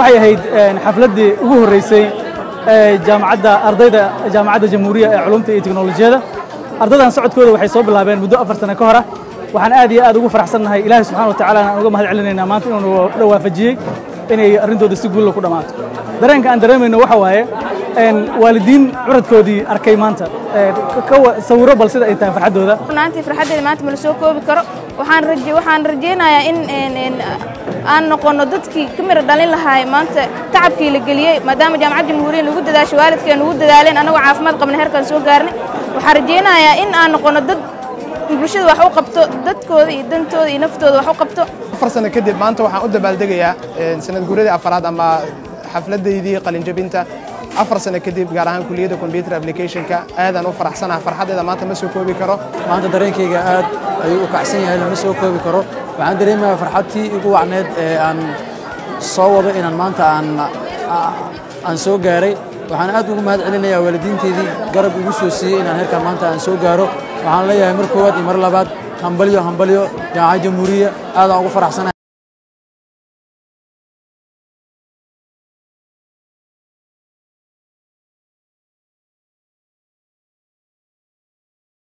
waxay ahayd xafladii ugu horeysay jaamacadda ardayda jaamacadda jamhuuriya ee culumta iyo tiknoolajiyada ardaydan socodkooda waxay soo bilaabeen muddo 4 sano ka hor waxaan aad iyo aad ugu faraxsanahay ilaahay subxaanahu wa ta'aala aan uga mahad celinaynaa maanta inuu dhawaafajiyay inay arintooda si guul ku dhamaato dareenka aan dareemayno waxa waaye waalidiin curadkoodii arkay maanta sawiro bal sida ay tahay farxadooda runtii farxadeeda maanta ma la soo koobi karo waxaan rajeynayaa in aan noqono dadkii ka mira dhalin lahaay maanta tacabkii la geliyay maadaama jaamacadda jamhuuriya lagu dadaashay waalidkeen ugu dadaaleen anagoo caafimaad qabna heerkan soo gaarnay waxaan rajeynayaa in aan noqono dad bulshada wax u qabto dadkooda iyo dantooda iyo naftooda wax u qabto 4 sano kadib maanta waxaan u dabaaldegayaa sanad guuradii afraad ama xafladeydii qalin jabinta 4 sano kadib gaar ahaan kulliyadda computer application-ka aadan u faraxsanahay farxadeeda maanta ma soo koobi karo maanta dareenkayga aad ayuu u kacsan yahay lama soo koobi karo waxaan dareemayaa farxadtii ugu wacneed ee aan soo wado inaan maanta aan soo gaaray waxaan aad ugu mahad celinayaa waalidiinteedii garab igu soo siiyey inaan heerkan maanta aan soo gaaro waxaan leeyahay mar koowaad iyo mar labaad hambalyo jaamacadda jamhuuriya aad aan ugu faraxsanahay